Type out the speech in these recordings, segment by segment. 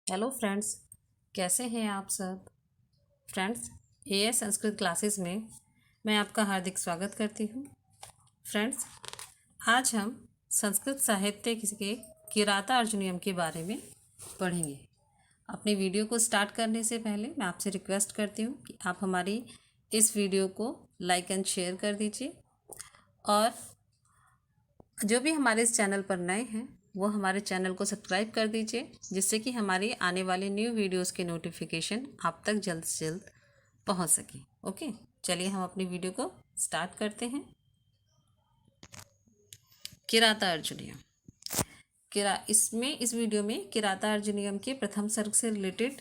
Hello friends, कैसे हैं आप सब। फ्रेंड्स, एएस संस्कृत क्लासेस में मैं आपका हार्दिक स्वागत करती हूँ। फ्रेंड्स, आज हम संस्कृत साहित्य के किराता अर्जुनीयम के बारे में पढ़ेंगे। अपने वीडियो को स्टार्ट करने से पहले मैं आपसे रिक्वेस्ट करती हूँ कि आप हमारी इस वीडियो को लाइक एंड शेयर कर दीजिए और जो भी हमारे इस चैनल पर नए हैं वो हमारे चैनल को सब्सक्राइब कर दीजिए, जिससे कि हमारी आने वाली न्यू वीडियोस के नोटिफिकेशन आप तक जल्द से जल्द पहुंच सके। ओके, चलिए हम अपनी वीडियो को स्टार्ट करते हैं। किराता अर्जुनीयम। इस वीडियो में किराता अर्जुनीयम के प्रथम सर्ग से रिलेटेड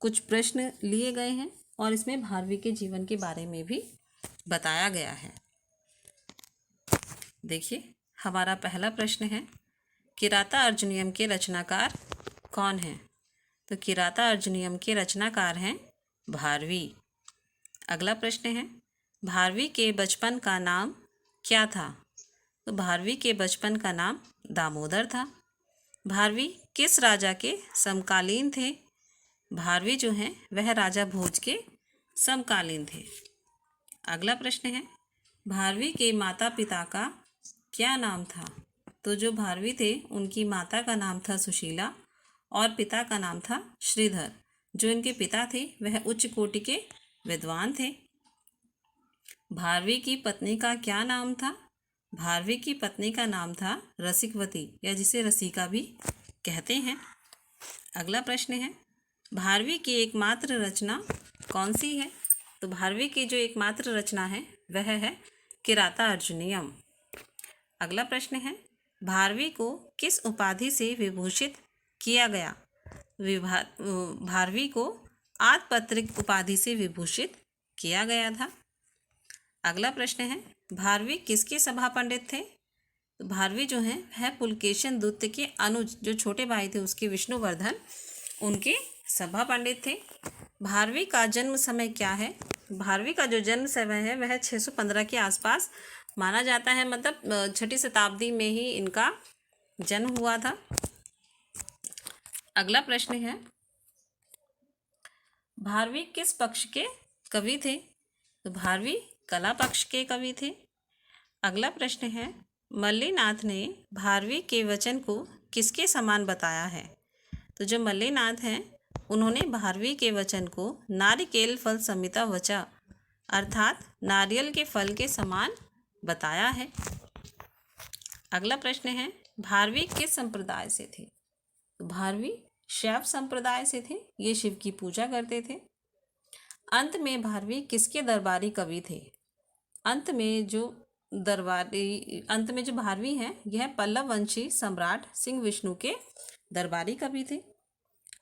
कुछ प्रश्न लिए गए हैं और इसमें भारवी के जीवन के बारे में भी बताया गया है। देखिए, हमारा पहला प्रश्न है, किराता अर्जुनीयम के रचनाकार कौन हैं? तो किराता अर्जुनीयम के रचनाकार हैं भारवी। अगला प्रश्न है, भारवी के बचपन का नाम क्या था? तो भारवी के बचपन का नाम दामोदर था। भारवी किस राजा के समकालीन थे? भारवी जो हैं वह राजा भोज के समकालीन थे। अगला प्रश्न है, भारवी के माता पिता का क्या नाम था? तो जो भारवी थे उनकी माता का नाम था सुशीला और पिता का नाम था श्रीधर। जो इनके पिता थे वह उच्च कोटि के विद्वान थे। भारवी की पत्नी का क्या नाम था? भारवी की पत्नी का नाम था रसिकवती, या जिसे रसिका भी कहते हैं। अगला प्रश्न है, भारवी की एकमात्र रचना कौन सी है? तो भारवी की जो एकमात्र रचना है वह है किराता अर्जुनीयम। अगला प्रश्न है, भारवी को किस उपाधि से विभूषित किया गया? भारवी को आदपत्रिक उपाधि से विभूषित किया गया था। अगला प्रश्न है, भारवी किसके सभा पंडित थे? तो भारवी जो हैं वह पुलकेशन दूत्य के अनुज, जो छोटे भाई थे उसके विष्णुवर्धन, उनके सभा पंडित थे। भारवी का जन्म समय क्या है? भारवी का जो जन्म समय है वह 615 के आसपास माना जाता है, मतलब 6ठी शताब्दी में ही इनका जन्म हुआ था। अगला प्रश्न है, भारवी किस पक्ष के कवि थे? तो भारवी कला पक्ष के कवि थे। अगला प्रश्न है, मल्लीनाथ ने भारवी के वचन को किसके समान बताया है? तो जो मल्लीनाथ हैं उन्होंने भारवी के वचन को नारिकेल फल संहिता वचा, अर्थात नारियल के फल के समान बताया है। अगला प्रश्न है, भारवी किस संप्रदाय से थे? तो भारवी शैव संप्रदाय से थे, ये शिव की पूजा करते थे। अंत में भारवी किसके दरबारी कवि थे? अंत में जो भारवी हैं यह पल्लव वंशी सम्राट सिंह विष्णु के दरबारी कवि थे।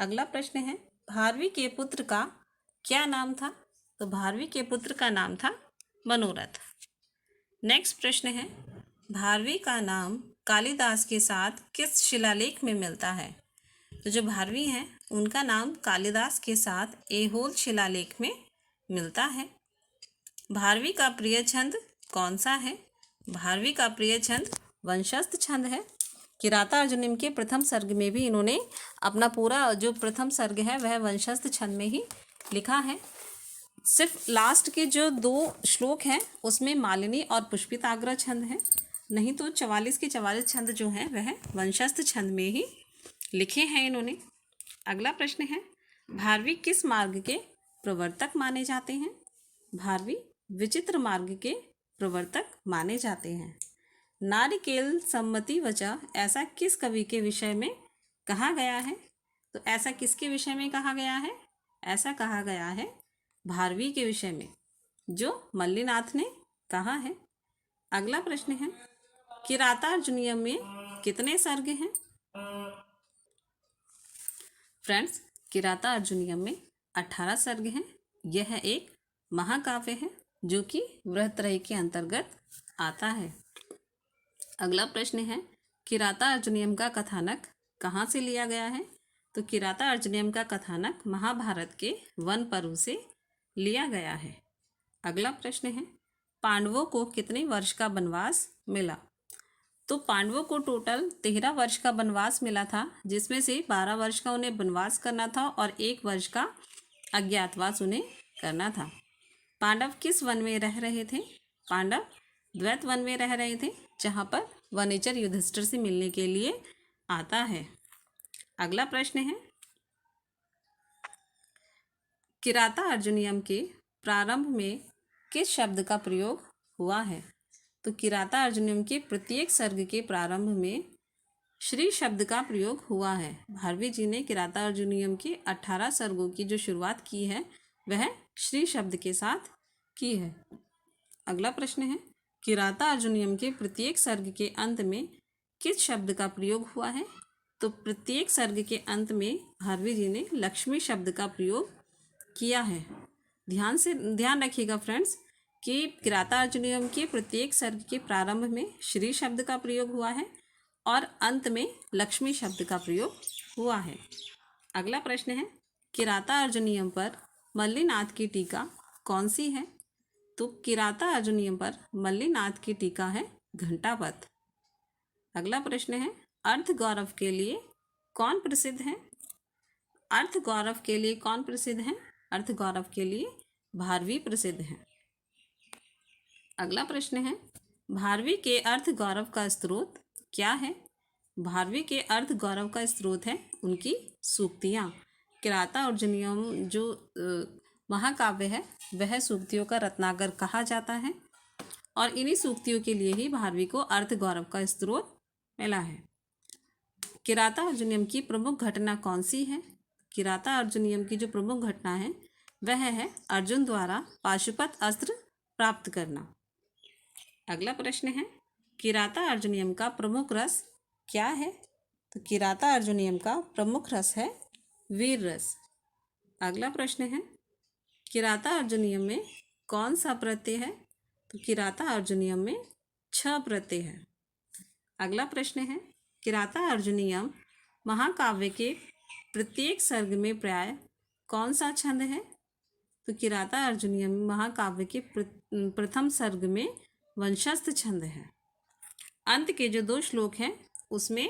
अगला प्रश्न है, भारवी के पुत्र का क्या नाम था? तो भारवी के पुत्र का नाम था मनोरथ। नेक्स्ट प्रश्न है, भारवी का नाम कालिदास के साथ किस शिलालेख में मिलता है? तो जो भारवी हैं उनका नाम कालिदास के साथ ऐहोल शिलालेख में मिलता है। भारवी का प्रिय छंद कौन सा है? भारवी का प्रिय छंद वंशस्थ छंद है। किराता अर्जुनीयम के प्रथम सर्ग में भी इन्होंने अपना पूरा जो प्रथम सर्ग है वह वंशस्थ छंद में ही लिखा है। सिर्फ लास्ट के जो 2 श्लोक हैं उसमें मालिनी और पुष्पिताग्र छंद है, नहीं तो 44 के 44 छंद जो हैं वह वंशस्थ छंद में ही लिखे हैं इन्होंने। अगला प्रश्न है, भारवी किस मार्ग के प्रवर्तक माने जाते हैं? भारवी विचित्र मार्ग के प्रवर्तक माने जाते हैं। नारिकेल सम्मति वचा ऐसा किस कवि के विषय में कहा गया है? तो ऐसा किसके विषय में कहा गया है? ऐसा कहा गया है भारवी के विषय में, जो मल्लीनाथ ने कहा है। अगला प्रश्न है, किराता अर्जुनीयम में कितने सर्ग हैं? फ्रेंड्स, किराता अर्जुनीयम में 18 सर्ग हैं। यह एक महाकाव्य है जो कि वृहत्रयी के अंतर्गत आता है। अगला प्रश्न है, किराता अर्जुनीयम का कथानक कहाँ से लिया गया है? तो किराता अर्जुनीयम का कथानक महाभारत के वन पर्व से लिया गया है। अगला प्रश्न है, पांडवों को कितने वर्ष का वनवास मिला? तो पांडवों को टोटल 13 वर्ष का वनवास मिला था, जिसमें से 12 वर्ष का उन्हें वनवास करना था और 1 वर्ष का अज्ञातवास उन्हें करना था। पांडव किस वन में रह रहे थे? पांडव द्वैत वन में रह रहे थे, जहाँ पर वनेचर युधिष्ठिर से मिलने के लिए आता है। अगला प्रश्न है, किराता अर्जुनियम के प्रारंभ में किस शब्द का प्रयोग हुआ है? तो किराता अर्जुनियम के प्रत्येक सर्ग के प्रारंभ में श्री शब्द का प्रयोग हुआ है। भारवी जी ने किराता अर्जुनियम के 18 सर्गों की जो शुरुआत की है वह श्री शब्द के साथ की है। अगला प्रश्न है, किराता अर्जुनियम के प्रत्येक सर्ग के अंत में किस शब्द का प्रयोग हुआ है? तो प्रत्येक सर्ग के अंत में भारवी जी ने लक्ष्मी शब्द का प्रयोग किया है। ध्यान रखिएगा फ्रेंड्स कि किराता अर्जुनियम के प्रत्येक सर्ग के प्रारंभ में श्री शब्द का प्रयोग हुआ है और अंत में लक्ष्मी शब्द का प्रयोग हुआ है। अगला प्रश्न है, किराता अर्जुनियम पर मल्लिनाथ की टीका कौन सी है? तो किराता अर्जुनियम पर मल्लिनाथ की टीका है घंटापथ। अगला प्रश्न है, अर्थ गौरव के लिए कौन प्रसिद्ध है? अर्थ गौरव के लिए कौन प्रसिद्ध है? अर्थ गौरव के लिए भारवी प्रसिद्ध है। अगला प्रश्न है, भारवी के अर्थ गौरव का स्रोत क्या है? भारवी के अर्थ गौरव का स्रोत है उनकी सूक्तियाँ। किराता अर्जुनियम जो महाकाव्य है वह सूक्तियों का रत्नाकर कहा जाता है और इन्हीं सूक्तियों के लिए ही भारवी को अर्थ गौरव का स्रोत मिला है। किराता अर्जुनियम की प्रमुख घटना कौन सी है? किराता अर्जुनियम की जो प्रमुख घटना है वह है अर्जुन द्वारा पाशुपत अस्त्र प्राप्त करना। अगला प्रश्न है, किराता अर्जुनियम का प्रमुख रस क्या है? तो किराता अर्जुनियम का प्रमुख रस है वीर रस। अगला प्रश्न है, किराता अर्जुनियम में कौन सा प्रत्यय है? तो किराता अर्जुनियम में 6 प्रत्यय है। अगला प्रश्न है, किराता अर्जुनियम महाकाव्य के प्रत्येक सर्ग में प्राय कौन सा छंद है? तो किराता अर्जुनियम महाकाव्य के प्रथम सर्ग में वंशस्थ छंद है। अंत के जो 2 श्लोक हैं उसमें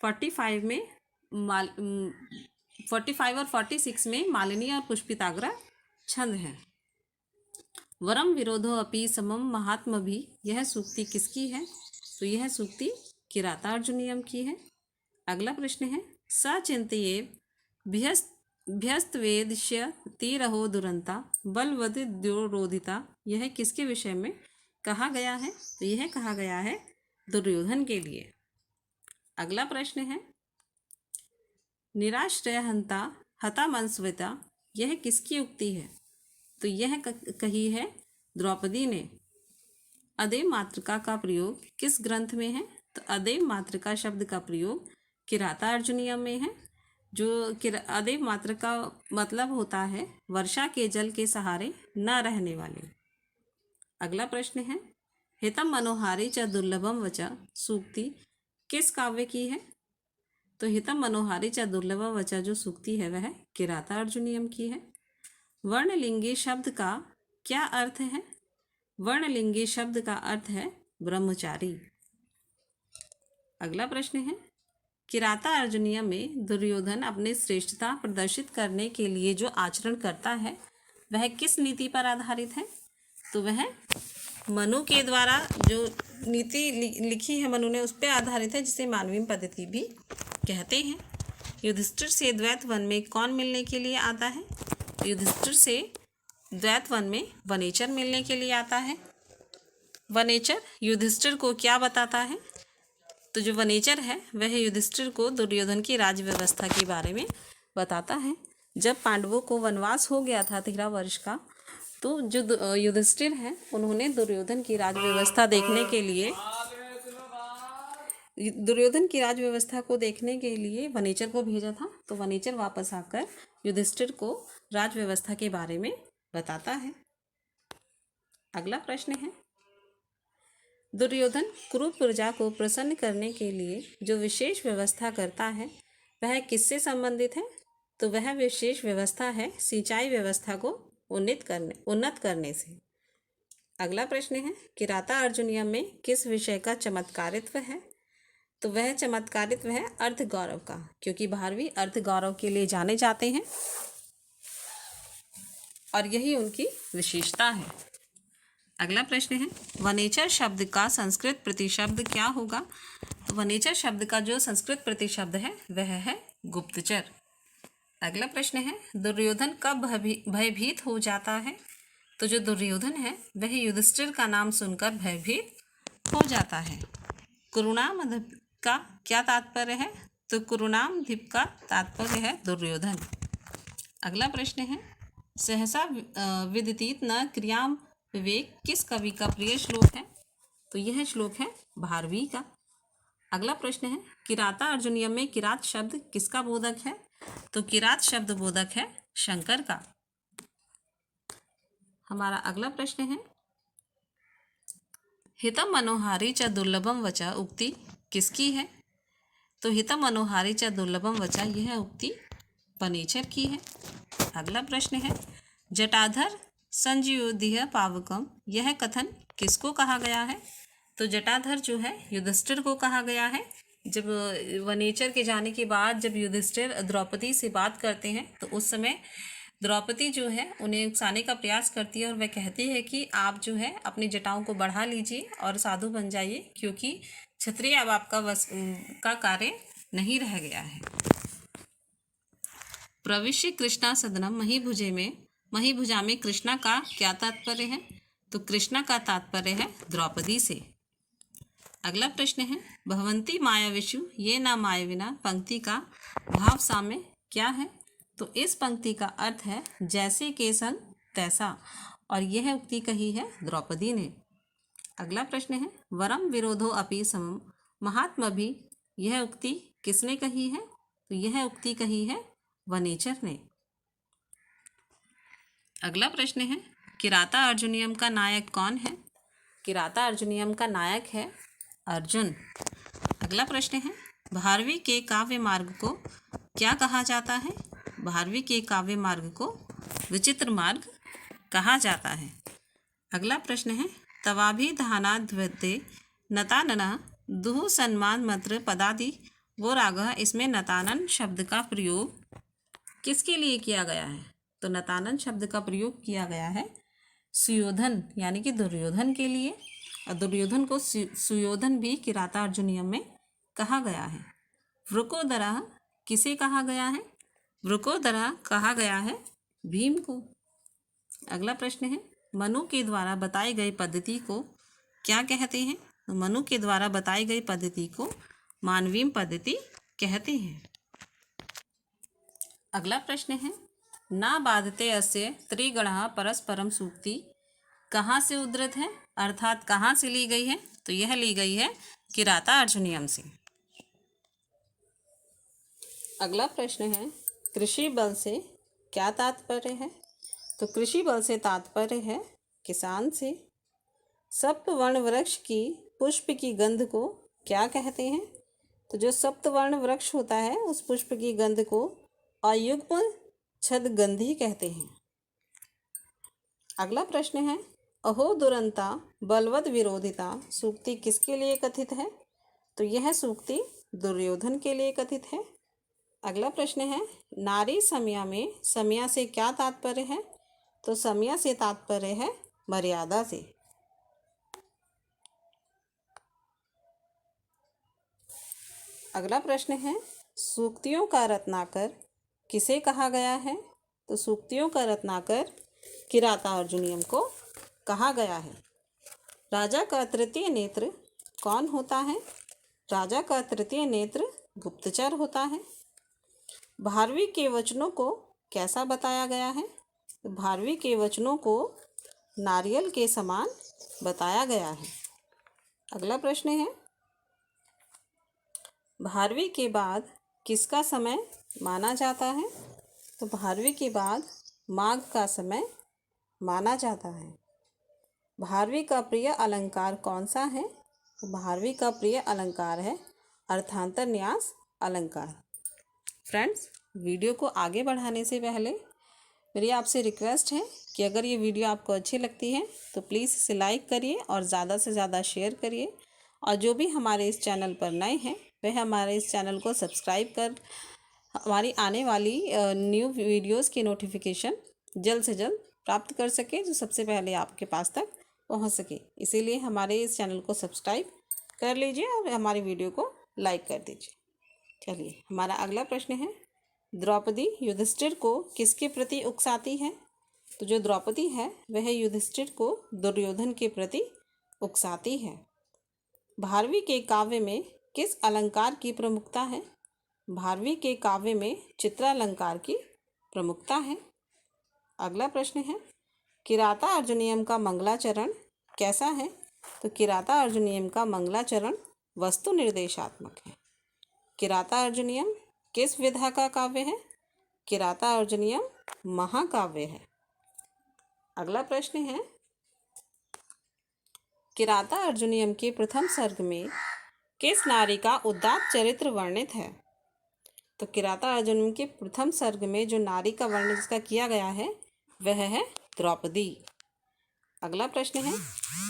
45 और 46 में मालिनी और पुष्पिताग्र छंद है। वरम विरोधो अपि समम महात्म भी, यह सूक्ति किसकी है? तो यह सूक्ति किराता अर्जुनियम की है। अगला प्रश्न है, सचिंतयेव भ्यस्तवेदस्य तीरहो दुरंता बलवद्योरोधिता, यह किसके विषय में कहा गया है? तो यह कहा गया है दुर्योधन के लिए। अगला प्रश्न है, निराश्रय हंता हता मनस्विता, यह किसकी उक्ति है? तो यह कही है द्रौपदी ने। अदेव मातृका का प्रयोग किस ग्रंथ में है? तो अदेव मातृका शब्द का प्रयोग किराता अर्जुनियम में है। जो अदेव मातृका मतलब होता है वर्षा के जल के सहारे न रहने वाले। अगला प्रश्न है, हितम मनोहारी च दुर्लभम वचा, सूक्ति किस काव्य की है? तो हितम मनोहारी च दुर्लभम वचा जो सूक्ति है वह किराता अर्जुनियम की है। वर्णलिंगी शब्द का क्या अर्थ है? वर्णलिंगी शब्द का अर्थ है ब्रह्मचारी। अगला प्रश्न है, किराता अर्जुनियम में दुर्योधन अपनी श्रेष्ठता प्रदर्शित करने के लिए जो आचरण करता है वह किस नीति पर आधारित है? तो वह मनु के द्वारा जो नीति लिखी है मनु ने उस पर आधारित है, जिसे मानवीय पद्धति भी कहते हैं। युधिष्ठिर से द्वैत वन में कौन मिलने के लिए आता है? युधिष्ठिर से द्वैत वन में वनेचर मिलने के लिए आता है। वनेचर युधिष्ठिर को क्या बताता है? तो जो वनेचर है वह युधिष्ठिर को दुर्योधन की राज व्यवस्था के बारे में बताता है। जब पांडवों को वनवास हो गया था 13 वर्ष का, तो जो युधिष्ठिर हैं उन्होंने दुर्योधन की राज व्यवस्था देखने के लिए वनेचर को भेजा था। तो वनेचर वापस आकर युधिष्ठिर को राज व्यवस्था के बारे में बताता है। अगला प्रश्न है, दुर्योधन कुरु प्रजा को प्रसन्न करने के लिए जो विशेष व्यवस्था करता है वह किससे संबंधित है? तो वह विशेष व्यवस्था है सिंचाई व्यवस्था को उन्नत करने से। अगला प्रश्न है किराता अर्जुनियम में किस विषय का चमत्कारित्व है? तो वह चमत्कारित्व है अर्थ गौरव का, क्योंकि भारवी अर्थ गौरव के लिए जाने जाते हैं और यही उनकी विशेषता है। अगला प्रश्न है वनेचर शब्द का संस्कृत प्रतिशब्द क्या होगा? तो वनेचर शब्द का जो संस्कृत प्रतिशब्द है वह है गुप्तचर। अगला प्रश्न है दुर्योधन कब भयभीत हो जाता है? तो जो दुर्योधन है वह युधिष्ठिर का नाम सुनकर भयभीत हो जाता है। कुरुणामधिप का क्या तात्पर्य है? तो कुरुणामधिप का तात्पर्य है दुर्योधन। अगला प्रश्न है सहसा विदित न क्रियाम विवेक किस कवि का प्रिय श्लोक है? तो यह श्लोक है भारवी का। अगला प्रश्न है किराता अर्जुनियम में किरात शब्द किसका बोधक है? तो किरात शब्द बोधक है शंकर का। हमारा अगला प्रश्न है हितम मनोहारी च दुर्लभम वचा उक्ति किसकी है? तो हितम मनोहारी च दुर्लभम वचा यह उक्ति वनेचर की है। अगला प्रश्न है जटाधर संजीवोदिह पावकम यह कथन किसको कहा गया है? तो जटाधर जो है युधिष्ठिर को कहा गया है। जब वनेचर के जाने के बाद जब युधिष्ठिर द्रौपदी से बात करते हैं तो उस समय द्रौपदी जो है उन्हें उकसाने का प्रयास करती है और वह कहती है कि आप जो है अपनी जटाओं को बढ़ा लीजिए और साधु बन जाइए, क्योंकि क्षत्रिय अब आपका का कार्य नहीं रह गया है। प्रविश्य कृष्णा सदनम महीभुजा में कृष्णा का क्या तात्पर्य है? तो कृष्णा का तात्पर्य है द्रौपदी से। अगला प्रश्न है भवंती मायाविषु ये ना मायाविना पंक्ति का भाव साम्य क्या है? तो इस पंक्ति का अर्थ है जैसे के संग तैसा, और यह उक्ति कही है द्रौपदी ने। अगला प्रश्न है वरम विरोधो अपि समम महात्मा भी यह उक्ति किसने कही है? तो यह उक्ति कही है वनेचर ने। अगला प्रश्न है किराता अर्जुनियम का नायक कौन है? किराता अर्जुनियम का नायक है अर्जुन। अगला प्रश्न है भारवी के काव्य मार्ग को क्या कहा जाता है? भारवी के काव्य मार्ग को विचित्र मार्ग कहा जाता है। अगला प्रश्न है तवाभिधानाद्वते नतानन दुहु सन्मान मंत्र पदादि वो राग, इसमें नतानन शब्द का प्रयोग किसके लिए किया गया है? तो नतानन शब्द का प्रयोग किया गया है सुयोधन यानी कि दुर्योधन के लिए, और दुर्योधन को सुयोधन भी किराता अर्जुनियम में कहा गया है। वृकोदरा किसे कहा गया है? वृकोदरा कहा गया है भीम को। अगला प्रश्न है मनु के द्वारा बताई गई पद्धति को क्या कहते हैं? तो मनु के द्वारा बताई गई पद्धति को मानवीय पद्धति कहते हैं। अगला प्रश्न है ना बाधते अस्य त्रिगणः परस्परम सूक्ति कहाँ से उद्धृत है, अर्थात कहाँ से ली गई है? तो यह ली गई है किराता अर्जुनियम से। अगला प्रश्न है कृषि बल से क्या तात्पर्य है? तो कृषि बल से तात्पर्य है किसान से। सप्तवर्ण वृक्ष की पुष्प की गंध को क्या कहते हैं? तो जो सप्तवर्ण वृक्ष होता है उस पुष्प की गंध को अयुग्म छदगंधी कहते हैं। अगला प्रश्न है अहो दुरंता बलवद विरोधिता सूक्ति किसके लिए कथित है? तो यह सूक्ति दुर्योधन के लिए कथित है। अगला प्रश्न है नारी समया में समया से क्या तात्पर्य है? तो समया से तात्पर्य है मर्यादा से। अगला प्रश्न है सूक्तियों का रत्नाकर किसे कहा गया है? तो सूक्तियों का रत्नाकर किराता अर्जुनियम को कहा गया है। राजा का तृतीय नेत्र कौन होता है? राजा का तृतीय नेत्र गुप्तचर होता है। भारवी के वचनों को कैसा बताया गया है? तो भारवी के वचनों को नारियल के समान बताया गया है। अगला प्रश्न है भारवी के बाद किसका समय माना जाता है? तो भारवी के बाद माघ का समय माना जाता है। भारवी का प्रिय अलंकार कौन सा है? तो भारवी का प्रिय अलंकार है अर्थांतर न्यास अलंकार। फ्रेंड्स, वीडियो को आगे बढ़ाने से पहले मेरी आपसे रिक्वेस्ट है कि अगर ये वीडियो आपको अच्छी लगती है तो प्लीज़ इसे लाइक करिए और ज़्यादा से ज़्यादा शेयर करिए। और जो भी हमारे इस चैनल पर नए हैं वह हमारे इस चैनल को सब्सक्राइब कर हमारी आने वाली न्यू वीडियोस की नोटिफिकेशन जल्द से जल्द प्राप्त कर सके, जो सबसे पहले आपके पास तक पहुंच सके। इसीलिए हमारे इस चैनल को सब्सक्राइब कर लीजिए और हमारी वीडियो को लाइक कर दीजिए। चलिए, हमारा अगला प्रश्न है, द्रौपदी युधिष्ठिर को किसके प्रति उकसाती है? तो जो द्रौपदी है वह युधिष्ठिर को दुर्योधन के प्रति उकसाती है। भारवी के काव्य में किस अलंकार की प्रमुखता है? भारवी के काव्य में चित्रालंकार की प्रमुखता है। अगला प्रश्न है, किराता अर्जुनियम का मंगलाचरण कैसा है? तो किराता अर्जुनियम का मंगलाचरण वस्तु निर्देशात्मक है। किराता अर्जुनियम किस विधा का काव्य है? किराता अर्जुनियम महाकाव्य है। अगला प्रश्न है, किराता अर्जुनियम के प्रथम सर्ग में किस नारी का उदात्त चरित्र वर्णित है? तो किराता अर्जुनियम के प्रथम सर्ग में जो नारी का वर्णन जिसका किया गया है वह है द्रौपदी। अगला प्रश्न है,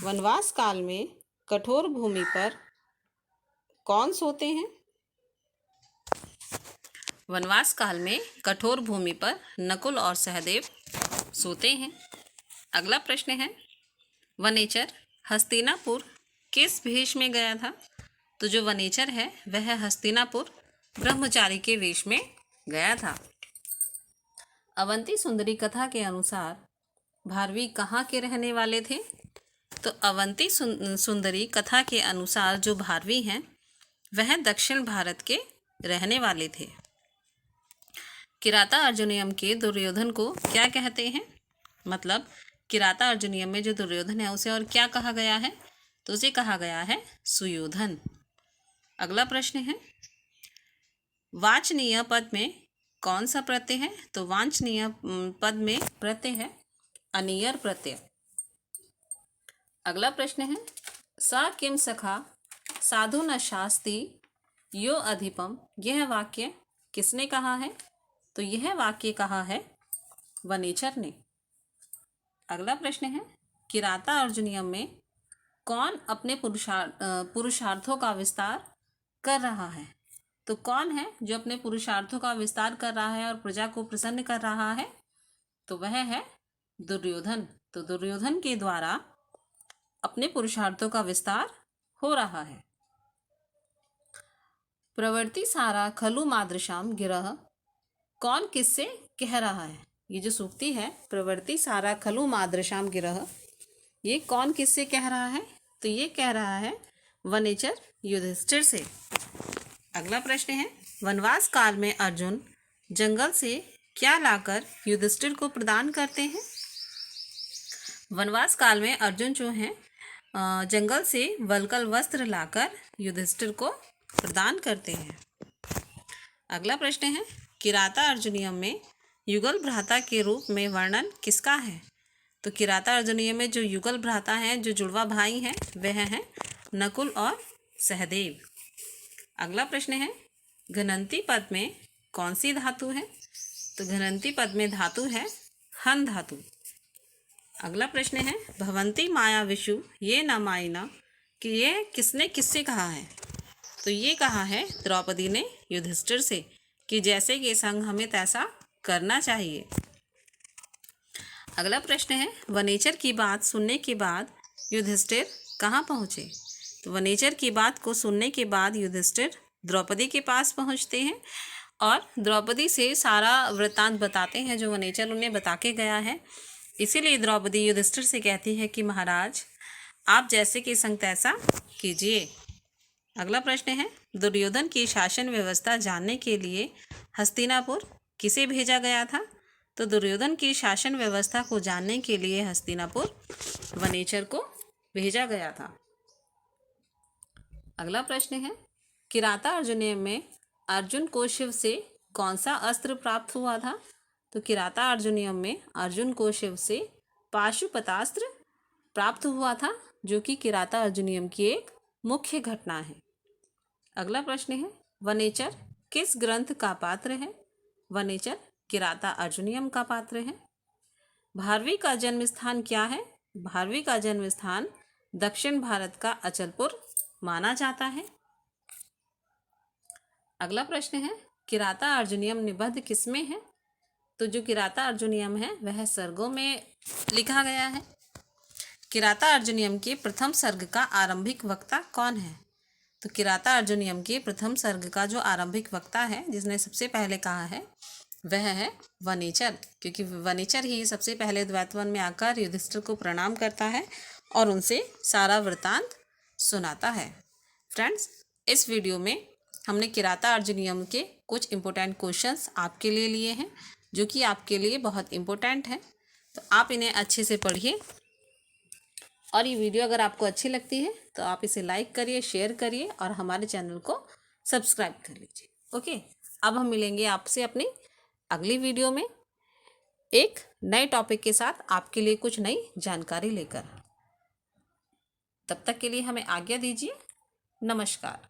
वनवास काल में कठोर भूमि पर कौन सोते हैं? वनवास काल में कठोर भूमि पर नकुल और सहदेव सोते हैं। अगला प्रश्न है, वनेचर हस्तिनापुर किस वेश में गया था? तो जो वनेचर है वह हस्तिनापुर ब्रह्मचारी के वेश में गया था। अवंती सुंदरी कथा के अनुसार भारवी कहाँ के रहने वाले थे? तो अवंती सुंदरी कथा के अनुसार जो भारवी हैं वह दक्षिण भारत के रहने वाले थे। किराता अर्जुनियम के दुर्योधन को क्या कहते हैं? मतलब किराता अर्जुनियम में जो दुर्योधन है उसे और क्या कहा गया है? तो उसे कहा गया है सुयोधन। अगला प्रश्न है, वांछनीय पद में कौन सा प्रत्यय है? तो वांछनीय पद में प्रत्यय है अनियर प्रत्यय। अगला प्रश्न है, स किम सखा साधु न शास्ति यो अधिपम, यह वाक्य किसने कहा है? तो यह वाक्य कहा है वनेचर ने। अगला प्रश्न है, किराता अर्जुनियम में कौन अपने पुरुषार्थों का विस्तार कर रहा है? तो कौन है जो अपने पुरुषार्थों का विस्तार कर रहा है और प्रजा को प्रसन्न कर रहा है? तो वह है दुर्योधन। तो दुर्योधन के द्वारा अपने पुरुषार्थों का विस्तार हो रहा है। प्रवृत्ति सारा खलु मादृशाम गिरह, कौन किससे कह रहा है? ये जो सूक्ति है प्रवृत्ति सारा खलु मादृशाम गिरह, ये कौन किससे कह रहा है? तो ये कह रहा है वनेचर युधिष्ठिर से। अगला प्रश्न है, वनवास काल में अर्जुन जंगल से क्या लाकर युधिष्ठिर को प्रदान करते हैं? वनवास काल में अर्जुन जो हैं जंगल से वल्कल वस्त्र लाकर युधिष्ठिर को प्रदान करते हैं। अगला प्रश्न है, किराता अर्जुनियम में युगल भ्राता के रूप में वर्णन किसका है? तो किराता अर्जुनियम में जो युगल भ्राता हैं, जो जुड़वा भाई हैं, वह हैं नकुल और सहदेव। अगला प्रश्न है, घनंती पद में कौन सी धातु है? तो घनंती पद में धातु है हन धातु। अगला प्रश्न है, भवंती माया विषु ये न मायना, कि ये किसने किससे कहा है? तो ये कहा है द्रौपदी ने युधिष्ठिर से कि जैसे कि संग हमें तैसा करना चाहिए। अगला प्रश्न है, वनेचर की बात सुनने के बाद युधिष्ठिर कहाँ पहुँचे? तो वनेचर की बात को सुनने के बाद युधिष्ठिर द्रौपदी के पास पहुँचते हैं और द्रौपदी से सारा वृत्तांत बताते हैं जो वनेचर उन्हें बता के गया है। इसीलिए द्रौपदी युधिष्ठिर से कहती है कि महाराज आप जैसे कि संग तैसा कीजिए। अगला प्रश्न है, दुर्योधन की शासन व्यवस्था जानने के लिए हस्तिनापुर किसे भेजा गया था? तो दुर्योधन की शासन व्यवस्था को जानने के लिए हस्तिनापुर वनेचर को भेजा गया था। अगला प्रश्न है, किराता अर्जुनियम में अर्जुन को शिव से कौन सा अस्त्र प्राप्त हुआ था? तो किराता अर्जुनियम में अर्जुन को शिव से पाशुपतास्त्र प्राप्त हुआ था, जो कि किराता अर्जुनियम की एक मुख्य घटना है। अगला प्रश्न है, वनेचर किस ग्रंथ का पात्र है? वनेचर किराता अर्जुनियम का पात्र है। भारवी का जन्म स्थान क्या है? भारवी का जन्म स्थान दक्षिण भारत का अचलपुर माना जाता है। अगला प्रश्न है, किराता अर्जुनियम निबद्ध किसमें है? तो जो किराता अर्जुनियम है वह सर्गों में लिखा गया है। किराता अर्जुनियम के प्रथम सर्ग का आरंभिक वक्ता कौन है? तो किराता अर्जुनियम के प्रथम सर्ग का जो आरंभिक वक्ता है, जिसने सबसे पहले कहा है, वह है वनेचर, क्योंकि वनेचर ही सबसे पहले द्वैतवन में आकर युधिष्ठिर को प्रणाम करता है और उनसे सारा वृतांत सुनाता है। फ्रेंड्स, इस वीडियो में हमने किराता अर्जुनियम के कुछ इम्पोर्टेंट क्वेश्चंस आपके लिए लिए हैं, जो कि आपके लिए बहुत इम्पोर्टेंट है। तो आप इन्हें अच्छे से पढ़िए और ये वीडियो अगर आपको अच्छी लगती है तो आप इसे लाइक करिए, शेयर करिए और हमारे चैनल को सब्सक्राइब कर लीजिए। ओके, अब हम मिलेंगे आपसे अपनी अगली वीडियो में एक नए टॉपिक के साथ, आपके लिए कुछ नई जानकारी लेकर। तब तक के लिए हमें आज्ञा दीजिए। नमस्कार।